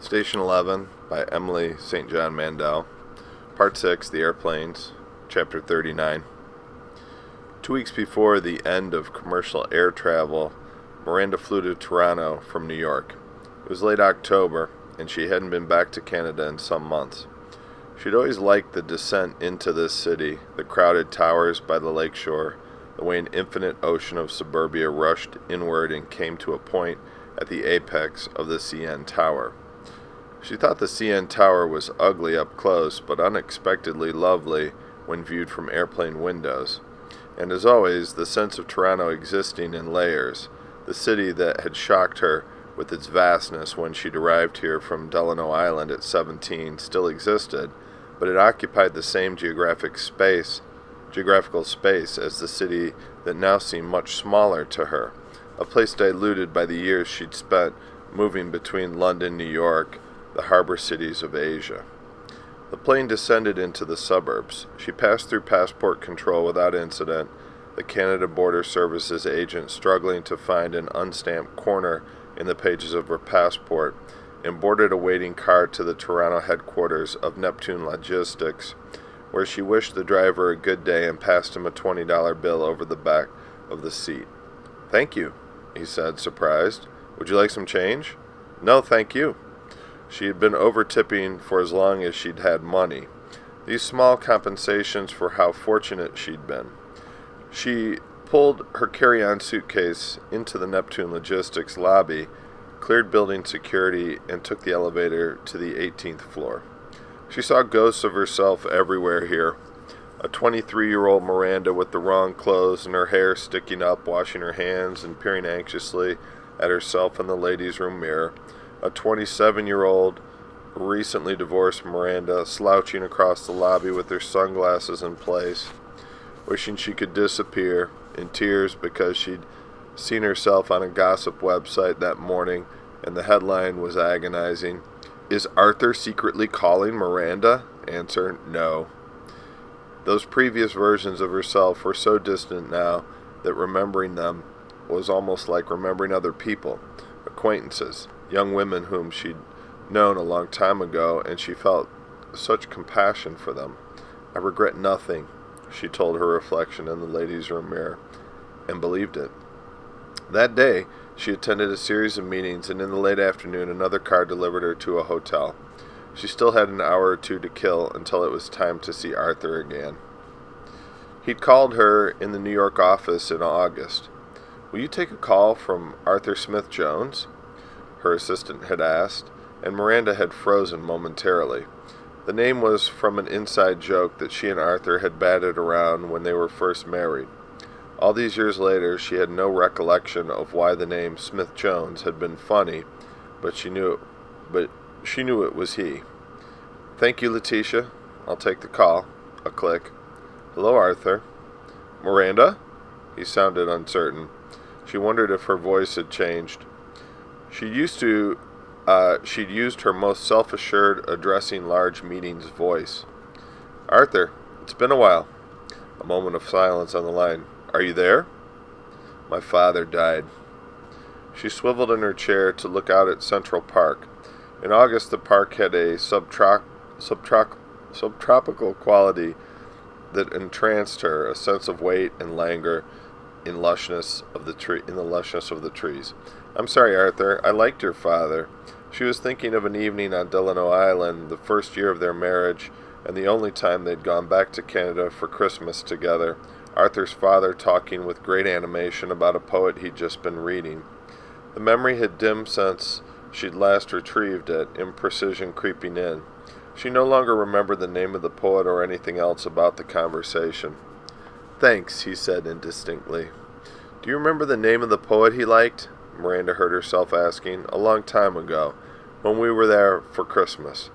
Station 11 by Emily St. John Mandel. Part 6, The Airplanes, Chapter 39. 2 weeks before the end of commercial air travel, Miranda flew to Toronto from New York. It was late October, and she hadn't been back to Canada in some months. She'd always liked the descent into this city, the crowded towers by the lakeshore, the way an infinite ocean of suburbia rushed inward and came to a point at the apex of the CN Tower. She thought the CN Tower was ugly up close, but unexpectedly lovely when viewed from airplane windows. And as always, the sense of Toronto existing in layers, the city that had shocked her with its vastness when she'd arrived here from Delano Island at 17, still existed, but it occupied the same geographical space as the city that now seemed much smaller to her, a place diluted by the years she'd spent moving between London, New York, the harbor cities of Asia. The plane descended into the suburbs. She passed through passport control without incident, the Canada Border Services agent struggling to find an unstamped corner in the pages of her passport, and boarded a waiting car to the Toronto headquarters of Neptune Logistics, where she wished the driver a good day and passed him a $20 bill over the back of the seat. "Thank you," he said, surprised. "Would you like some change?" "No, thank you." She had been over-tipping for as long as she'd had money. These small compensations for how fortunate she'd been. She pulled her carry-on suitcase into the Neptune Logistics lobby, cleared building security, and took the elevator to the 18th floor. She saw ghosts of herself everywhere here. A 23-year-old Miranda with the wrong clothes and her hair sticking up, washing her hands and peering anxiously at herself in the ladies' room mirror. A 27-year-old, recently divorced Miranda slouching across the lobby with her sunglasses in place, wishing she could disappear, in tears because she'd seen herself on a gossip website that morning and the headline was agonizing. "Is Arthur secretly calling Miranda?" Answer, no. Those previous versions of herself were so distant now that remembering them was almost like remembering other people, acquaintances, young women whom she'd known a long time ago, and she felt such compassion for them. "I regret nothing," she told her reflection in the ladies' room mirror, and believed it. That day, she attended a series of meetings, and in the late afternoon another car delivered her to a hotel. She still had an hour or two to kill until it was time to see Arthur again. He'd called her in the New York office in August. "Will you take a call from Arthur Smith Jones?" her assistant had asked, and Miranda had frozen momentarily. The name was from an inside joke that she and Arthur had batted around when they were first married. All these years later, she had no recollection of why the name Smith Jones had been funny, but she knew it was he. "Thank you, Letitia. I'll take the call." A click. "Hello, Arthur." "Miranda?" He sounded uncertain. She wondered if her voice had changed. She'd used her most self-assured, addressing large meetings voice. "Arthur, it's been a while." A moment of silence on the line. "Are you there?" "My father died." She swiveled in her chair to look out at Central Park. In August, the park had a subtropical quality that entranced her, a sense of weight and languor in the lushness of the trees. "I'm sorry, Arthur. I liked your father." She was thinking of an evening on Delano Island, the first year of their marriage, and the only time they'd gone back to Canada for Christmas together. Arthur's father talking with great animation about a poet he'd just been reading. The memory had dimmed since she'd last retrieved it, imprecision creeping in. She no longer remembered the name of the poet or anything else about the conversation. "Thanks," he said indistinctly. "Do you remember the name of the poet he liked?" Miranda heard herself asking. "A long time ago, when we were there for Christmas."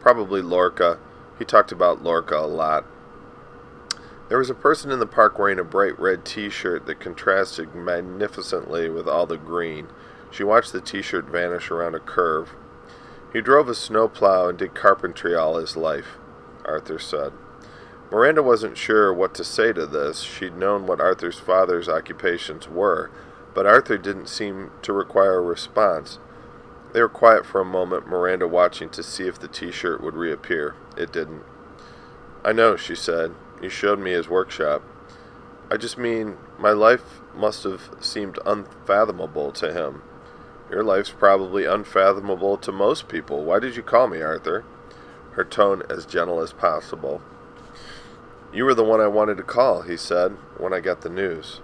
"Probably Lorca. He talked about Lorca a lot." There was a person in the park wearing a bright red t-shirt that contrasted magnificently with all the green. She watched the t-shirt vanish around a curve. "He drove a snowplow and did carpentry all his life," Arthur said. Miranda wasn't sure what to say to this. She'd known what Arthur's father's occupations were, but Arthur didn't seem to require a response. They were quiet for a moment, Miranda watching to see if the t-shirt would reappear. It didn't. "I know," she said. "You showed me his workshop." "I just mean, my life must have seemed unfathomable to him." "Your life's probably unfathomable to most people. Why did you call me, Arthur?" Her tone as gentle as possible. "You were the one I wanted to call," he said, "when I got the news."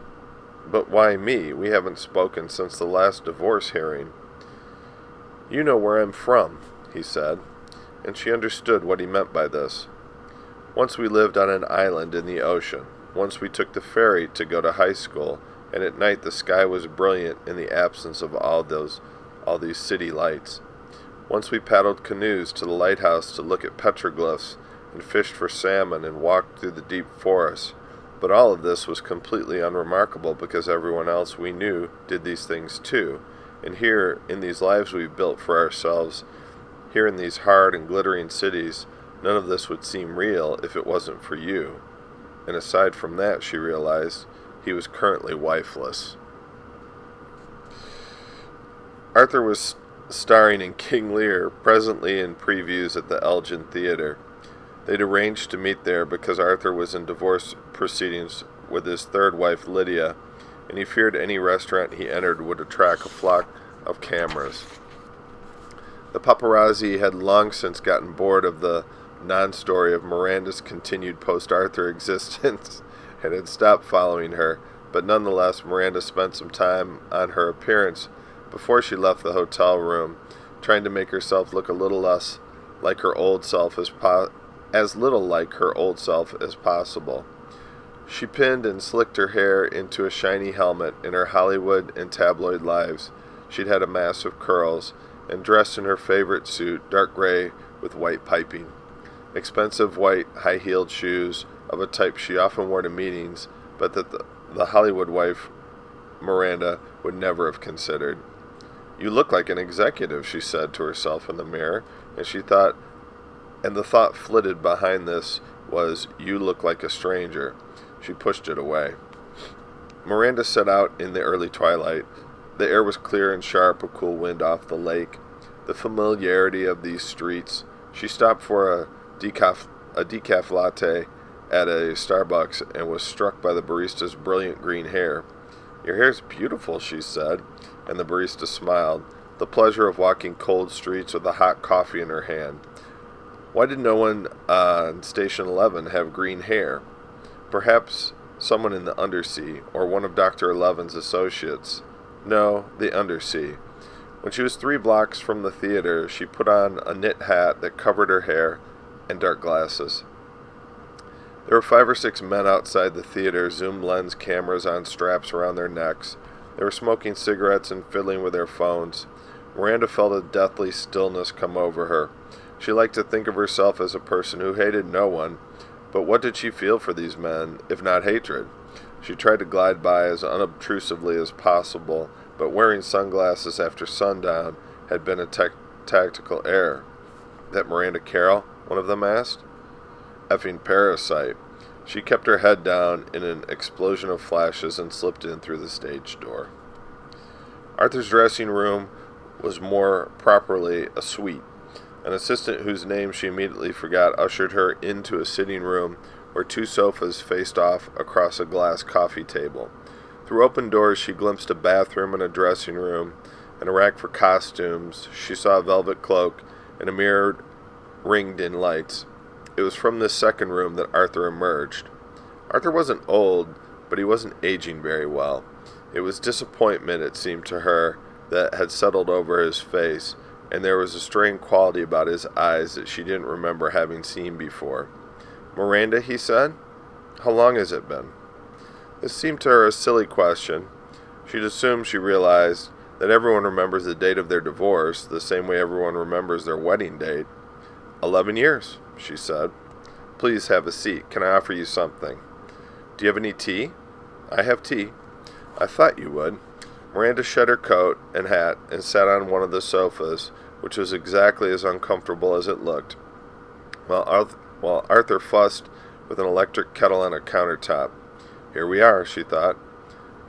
"But why me? We haven't spoken since the last divorce hearing." "You know where I'm from," he said, and she understood what he meant by this. "Once we lived on an island in the ocean. Once we took the ferry to go to high school, and at night the sky was brilliant in the absence of all these city lights. Once we paddled canoes to the lighthouse to look at petroglyphs and fished for salmon and walked through the deep forest. But all of this was completely unremarkable because everyone else we knew did these things too. And here, in these lives we've built for ourselves, here in these hard and glittering cities, none of this would seem real if it wasn't for you." And aside from that, she realized, he was currently wifeless. Arthur was starring in King Lear, presently in previews at the Elgin Theater. They'd arranged to meet there because Arthur was in divorce proceedings with his third wife, Lydia, and he feared any restaurant he entered would attract a flock of cameras. The paparazzi had long since gotten bored of the non-story of Miranda's continued post-Arthur existence and had stopped following her, but nonetheless Miranda spent some time on her appearance before she left the hotel room, trying to make herself look a little less like her old self as little like her old self as possible. She pinned and slicked her hair into a shiny helmet. In her Hollywood and tabloid lives, she'd had a mass of curls, and dressed in her favorite suit, dark gray with white piping. Expensive white, high-heeled shoes of a type she often wore to meetings, but that the Hollywood wife, Miranda, would never have considered. "You look like an executive," she said to herself in the mirror, and the thought flitted behind this was, "You look like a stranger." She pushed it away. Miranda set out in the early twilight. The air was clear and sharp, a cool wind off the lake. The familiarity of these streets. She stopped for a decaf latte at a Starbucks and was struck by the barista's brilliant green hair. "Your hair's beautiful," she said, and the barista smiled, the pleasure of walking cold streets with a hot coffee in her hand. Why did no one on Station 11 have green hair? Perhaps someone in the undersea, or one of Dr. Eleven's associates. No, the undersea. When she was 3 blocks from the theater, she put on a knit hat that covered her hair and dark glasses. There were 5 or 6 men outside the theater, zoom lens cameras on straps around their necks. They were smoking cigarettes and fiddling with their phones. Miranda felt a deathly stillness come over her. She liked to think of herself as a person who hated no one, but what did she feel for these men, if not hatred? She tried to glide by as unobtrusively as possible, but wearing sunglasses after sundown had been a tactical error. "That Miranda Carroll?" one of them asked. "Effing parasite." She kept her head down in an explosion of flashes and slipped in through the stage door. Arthur's dressing room was more properly a suite. An assistant whose name she immediately forgot ushered her into a sitting room where 2 sofas faced off across a glass coffee table. Through open doors she glimpsed a bathroom and a dressing room and a rack for costumes. She saw a velvet cloak and a mirror ringed in lights. It was from this second room that Arthur emerged. Arthur wasn't old, but he wasn't aging very well. It was disappointment, it seemed to her, that had settled over his face, and there was a strained quality about his eyes that she didn't remember having seen before. "Miranda," he said, "how long has it been?" This seemed to her a silly question. She'd assumed, she realized, that everyone remembers the date of their divorce, the same way everyone remembers their wedding date. 11 years, she said. "Please have a seat. Can I offer you something?" "Do you have any tea?" "I have tea." "I thought you would." Miranda shed her coat and hat and sat on one of the sofas, which was exactly as uncomfortable as it looked, while Arthur fussed with an electric kettle on a countertop. Here we are, she thought.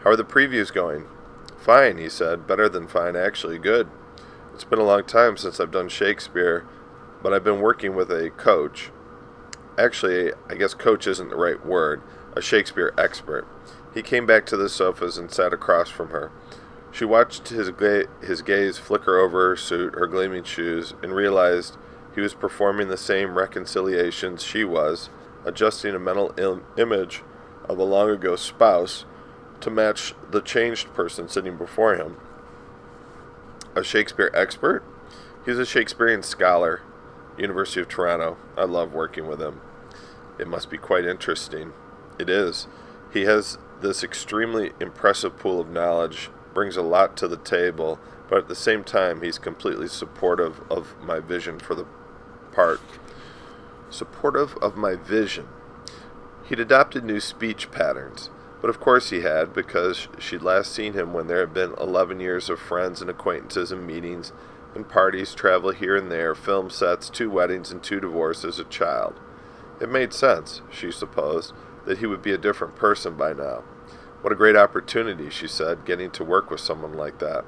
"How are the previews going?" "Fine," he said. "Better than fine, actually. Good." It's been a long time since I've done Shakespeare, but I've been working with a coach. Actually, I guess coach isn't the right word, a Shakespeare expert. He came back to the sofas and sat across from her. She watched his gaze flicker over her suit, her gleaming shoes, and realized he was performing the same reconciliations she was, adjusting a mental image of a long-ago spouse to match the changed person sitting before him. A Shakespeare expert? He's a Shakespearean scholar, University of Toronto. I love working with him. It must be quite interesting. It is. He has this extremely impressive pool of knowledge, brings a lot to the table, but at the same time he's completely supportive of my vision for the part. Supportive of my vision. He'd adopted new speech patterns, but of course he had, because she'd last seen him when there had been 11 years of friends and acquaintances and meetings and parties, travel here and there, film sets, 2 weddings and 2 divorces, a child. It made sense, she supposed, that he would be a different person by now. What a great opportunity, she said, getting to work with someone like that.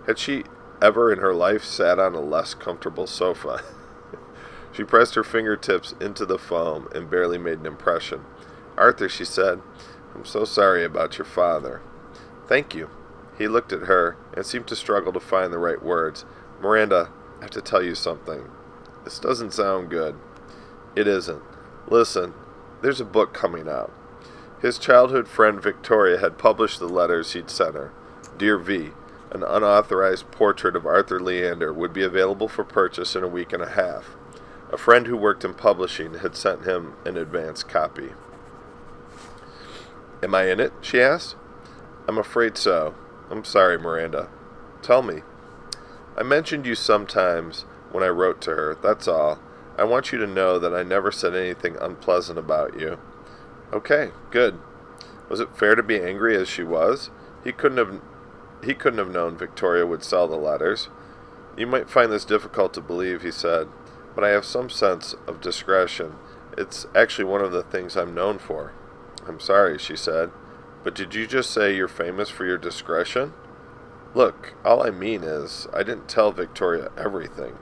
Had she ever in her life sat on a less comfortable sofa? She pressed her fingertips into the foam and barely made an impression. Arthur, she said, I'm so sorry about your father. Thank you. He looked at her and seemed to struggle to find the right words. Miranda, I have to tell you something. This doesn't sound good. It isn't. Listen, there's a book coming out. His childhood friend Victoria had published the letters he'd sent her. Dear V, an unauthorized portrait of Arthur Leander would be available for purchase in a week and a half. A friend who worked in publishing had sent him an advance copy. Am I in it? She asked. I'm afraid so. I'm sorry, Miranda. Tell me. I mentioned you sometimes when I wrote to her, that's all. I want you to know that I never said anything unpleasant about you. Okay, good. Was it fair to be angry as she was? He couldn't have known Victoria would sell the letters. You might find this difficult to believe, he said, but I have some sense of discretion. It's actually one of the things I'm known for. I'm sorry, she said, but did you just say you're famous for your discretion? Look, all I mean is, I didn't tell Victoria everything.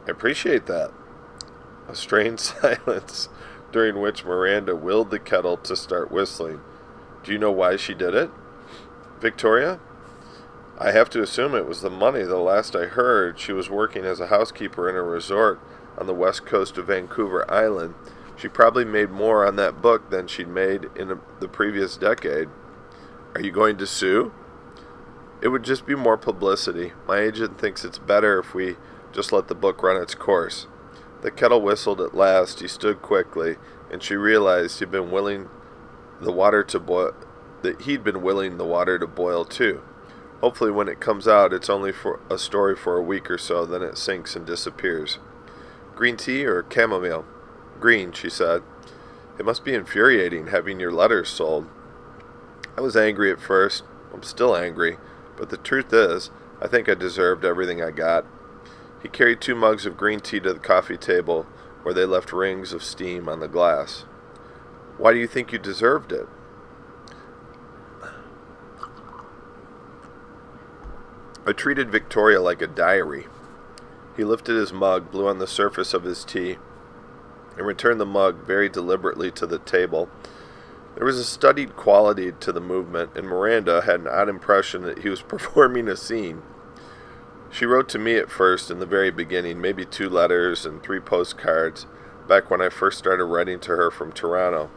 I appreciate that. A strained silence, during which Miranda willed the kettle to start whistling. Do you know why she did it? Victoria? I have to assume it was the money. The last I heard, she was working as a housekeeper in a resort on the west coast of Vancouver Island. She probably made more on that book than she'd made in the previous decade. Are you going to sue? It would just be more publicity. My agent thinks it's better if we just let the book run its course. The kettle whistled at last. He stood quickly, and she realized he'd been willing the water to boil too. Hopefully when it comes out, it's only for a story for a week or so, then it sinks and disappears. Green tea or chamomile? Green, she said. It must be infuriating having your letters sold. I was angry at first. I'm still angry. But the truth is, I think I deserved everything I got. He carried 2 mugs of green tea to the coffee table, where they left rings of steam on the glass. Why do you think you deserved it? I treated Victoria like a diary. He lifted his mug, blew on the surface of his tea, and returned the mug very deliberately to the table. There was a studied quality to the movement, and Miranda had an odd impression that he was performing a scene. She wrote to me at first in the very beginning, maybe 2 letters and 3 postcards, back when I first started writing to her from Toronto.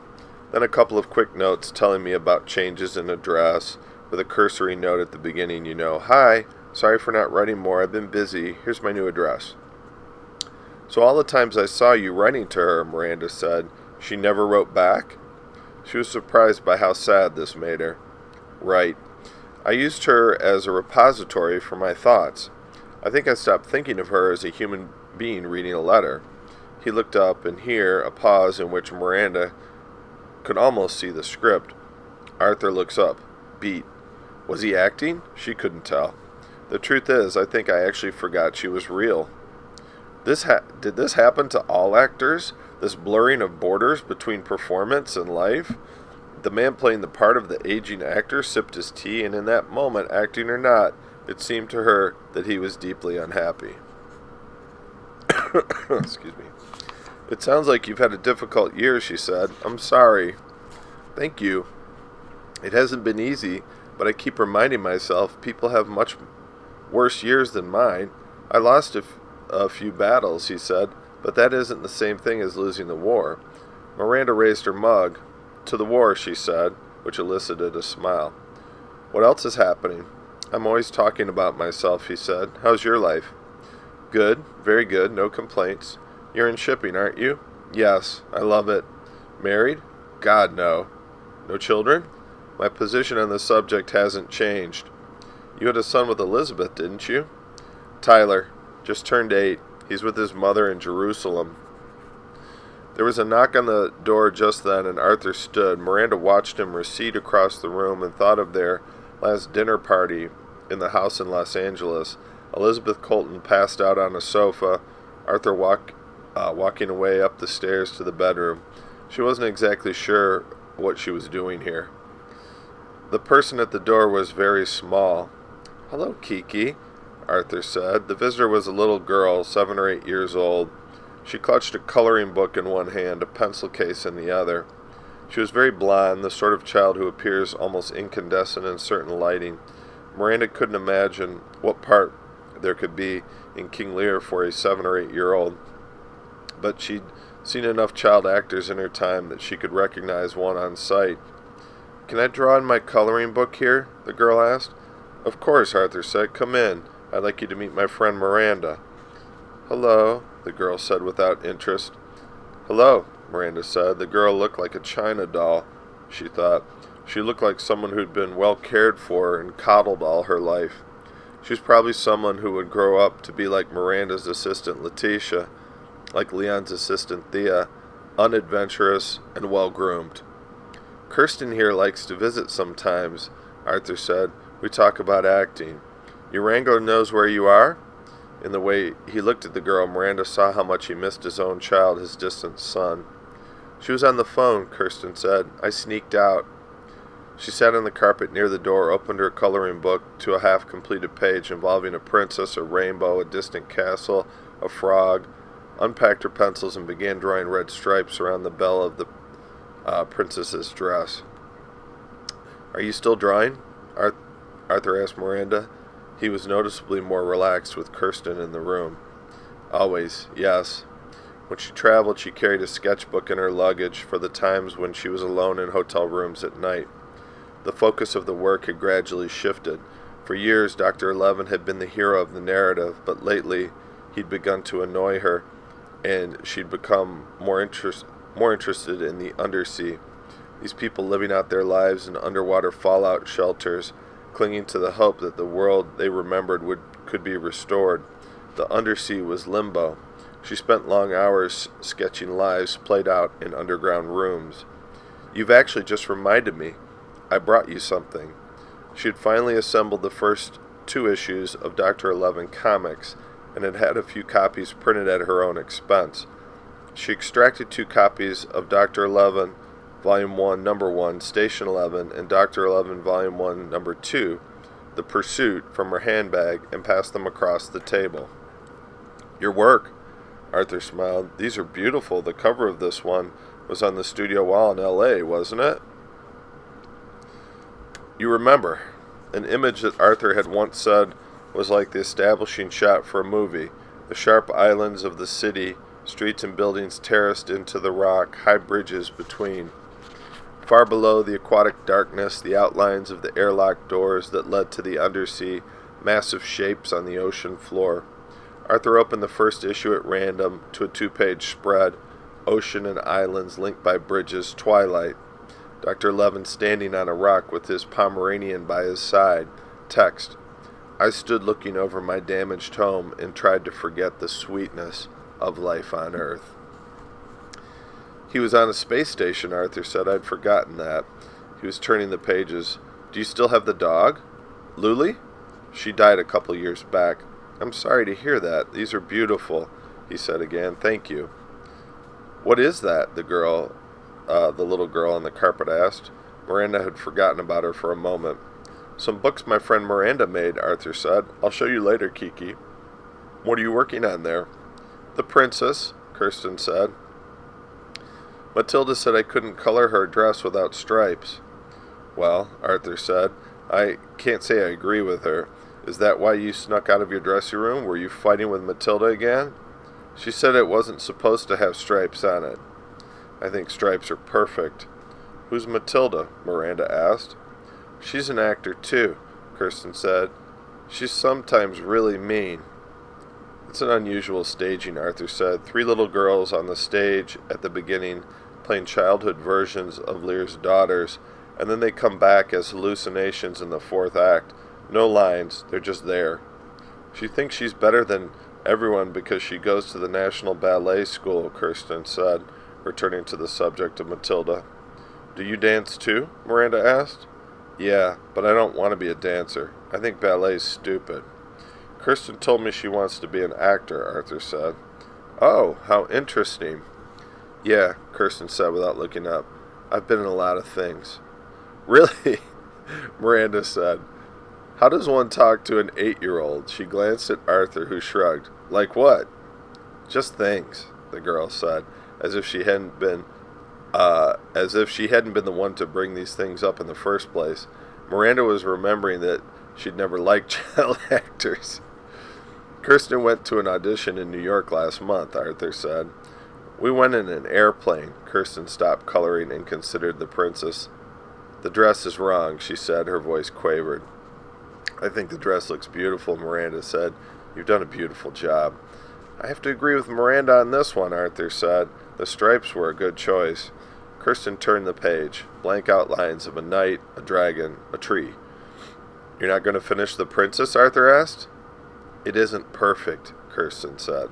Then a couple of quick notes telling me about changes in address, with a cursory note at the beginning, Hi, sorry for not writing more, I've been busy, here's my new address. So all the times I saw you writing to her, Miranda said, she never wrote back? She was surprised by how sad this made her. Right. I used her as a repository for my thoughts. I think I stopped thinking of her as a human being reading a letter. He looked up, and here, a pause in which Miranda could almost see the script. Arthur looks up. Beat. Was he acting? She couldn't tell. The truth is, I think I actually forgot she was real. Did this happen to all actors? This blurring of borders between performance and life? The man playing the part of the aging actor sipped his tea, and in that moment, acting or not, It seemed to her that he was deeply unhappy. Excuse me. It sounds like you've had a difficult year, she said. I'm sorry. Thank you. It hasn't been easy, but I keep reminding myself people have much worse years than mine. I lost a few battles, he said, but that isn't the same thing as losing the war. Miranda raised her mug. To the war, she said, which elicited a smile. What else is happening? I'm always talking about myself, he said. How's your life? Good, very good, no complaints. You're in shipping, aren't you? Yes, I love it. Married? God, no. No children? My position on the subject hasn't changed. You had a son with Elizabeth, didn't you? Tyler, just turned 8. He's with his mother in Jerusalem. There was a knock on the door just then, and Arthur stood. Miranda watched him recede across the room and thought of their last dinner party in the house in Los Angeles. Elizabeth Colton passed out on a sofa, Arthur walking away up the stairs to the bedroom. She wasn't exactly sure what she was doing here. The person at the door was very small. Hello, Kiki, Arthur said. The visitor was a little girl, 7 or 8 years old. She clutched a coloring book in one hand, a pencil case in the other. She was very blonde, the sort of child who appears almost incandescent in certain lighting. Miranda couldn't imagine what part there could be in King Lear for a 7 or 8-year-old, but she'd seen enough child actors in her time that she could recognize one on sight. Can I draw in my coloring book here? The girl asked. Of course, Arthur said. Come in. I'd like you to meet my friend Miranda. Hello, the girl said without interest. Hello, Miranda said. The girl looked like a china doll, she thought. She looked like someone who'd been well cared for and coddled all her life. She was probably someone who would grow up to be like Miranda's assistant Letitia, like Leon's assistant Thea, unadventurous and well-groomed. Kirsten here likes to visit sometimes, Arthur said. We talk about acting. Urango knows where you are? In the way he looked at the girl, Miranda saw how much he missed his own child, his distant son. She was on the phone, Kirsten said. I sneaked out. She sat on the carpet near the door, opened her coloring book to a half-completed page involving a princess, a rainbow, a distant castle, a frog, unpacked her pencils, and began drawing red stripes around the bell of the princess's dress. Are you still drawing? Arthur asked Miranda. He was noticeably more relaxed with Kirsten in the room. Always, yes. When she traveled, she carried a sketchbook in her luggage for the times when she was alone in hotel rooms at night. The focus of the work had gradually shifted. For years, Dr. 11 had been the hero of the narrative, but lately he'd begun to annoy her, and she'd become more interested in the undersea. These people living out their lives in underwater fallout shelters, clinging to the hope that the world they remembered could be restored. The undersea was limbo. She spent long hours sketching lives played out in underground rooms. You've actually just reminded me. I brought you something. She had finally assembled the first 2 issues of Dr. 11 comics and had had a few copies printed at her own expense. She extracted 2 copies of Dr. 11, Volume 1, Number 1, Station 11, and Dr. 11, Volume 1, Number 2, The Pursuit, from her handbag and passed them across the table. Your work, Arthur smiled. These are beautiful. The cover of this one was on the studio wall in L.A., wasn't it? You remember, an image that Arthur had once said was like the establishing shot for a movie. The sharp islands of the city, streets and buildings terraced into the rock, high bridges between. Far below, the aquatic darkness, the outlines of the airlock doors that led to the undersea, massive shapes on the ocean floor. Arthur opened the first issue at random to a 2-page spread, Ocean and Islands linked by bridges, twilight. Dr. Levin standing on a rock with his Pomeranian by his side. Text. I stood looking over my damaged home and tried to forget the sweetness of life on Earth. He was on a space station, Arthur said. I'd forgotten that. He was turning the pages. Do you still have the dog? Luli? She died a couple years back. I'm sorry to hear that. These are beautiful, he said again. Thank you. What is that? The little girl on the carpet asked. Miranda had forgotten about her for a moment. Some books my friend Miranda made, Arthur said. I'll show you later, Kiki. What are you working on there? The princess, Kirsten said. Matilda said I couldn't color her dress without stripes. Well, Arthur said, I can't say I agree with her. Is that why you snuck out of your dressing room? Were you fighting with Matilda again? She said it wasn't supposed to have stripes on it. I think stripes are perfect. Who's Matilda? Miranda asked. She's an actor too, Kirsten said. She's sometimes really mean. It's an unusual staging, Arthur said. 3 little girls on the stage at the beginning playing childhood versions of Lear's daughters, and then they come back as hallucinations in the 4th act. No lines, they're just there. She thinks she's better than everyone because she goes to the National Ballet School, Kirsten said, returning to the subject of Matilda. Do you dance too? Miranda asked. Yeah, but I don't want to be a dancer. I think ballet's stupid. Kirsten told me she wants to be an actor, Arthur said. Oh, how interesting. Yeah, Kirsten said without looking up. I've been in a lot of things. Really? Miranda said. How does one talk to an 8-year-old? She glanced at Arthur, who shrugged. Like what? Just things, the girl said, as if she hadn't been the one to bring these things up in the first place. Miranda was remembering that she'd never liked child actors. Kirsten went to an audition in New York last month, Arthur said. We went in an airplane. Kirsten stopped coloring and considered the princess. The dress is wrong, she said, her voice quavered. I think the dress looks beautiful, Miranda said. You've done a beautiful job. I have to agree with Miranda on this one, Arthur said. The stripes were a good choice. Kirsten turned the page. Blank outlines of a knight, a dragon, a tree. You're not going to finish the princess? Arthur asked. It isn't perfect, Kirsten said.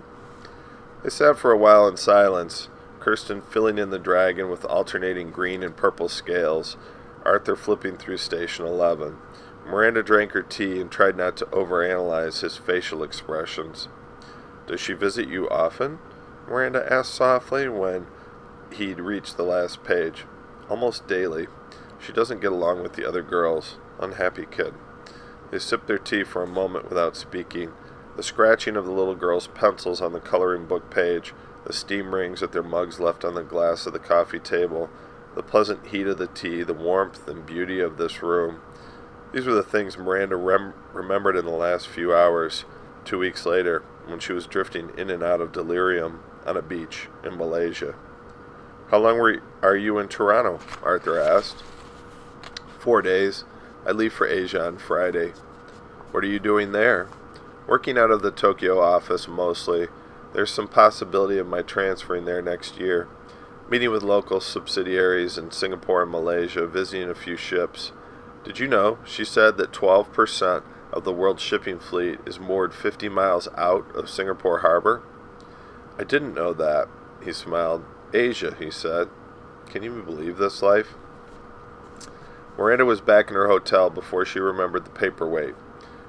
They sat for a while in silence, Kirsten filling in the dragon with alternating green and purple scales, Arthur flipping through Station 11. Miranda drank her tea and tried not to overanalyze his facial expressions. Does she visit you often? Miranda asked softly when he'd reached the last page. Almost daily. She doesn't get along with the other girls. Unhappy kid. They sipped their tea for a moment without speaking. The scratching of the little girls' pencils on the coloring book page, the steam rings that their mugs left on the glass of the coffee table, the pleasant heat of the tea, the warmth and beauty of this room. These were the things Miranda remembered in the last few hours, 2 weeks later, when she was drifting in and out of delirium on a beach in Malaysia. How long are you in Toronto? Arthur asked. 4 days. I leave for Asia on Friday. What are you doing there? Working out of the Tokyo office mostly. There's some possibility of my transferring there next year. Meeting with local subsidiaries in Singapore and Malaysia, visiting a few ships. Did you know, she said, that 12% of the world's shipping fleet is moored 50 miles out of Singapore harbor? I didn't know that, he smiled. Asia, he said. Can you believe this life? Miranda was back in her hotel before she remembered the paperweight.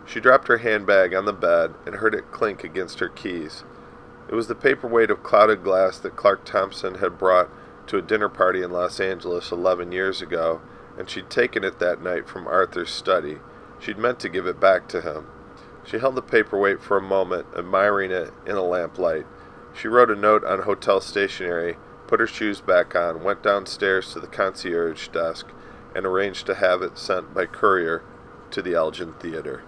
She dropped her handbag on the bed and heard it clink against her keys. It was the paperweight of clouded glass that Clark Thompson had brought to a dinner party in Los Angeles 11 years ago, and she'd taken it that night from Arthur's study. She'd meant to give it back to him. She held the paperweight for a moment, admiring it in a lamplight. She wrote a note on hotel stationery, put her shoes back on, went downstairs to the concierge desk, and arranged to have it sent by courier to the Elgin Theater.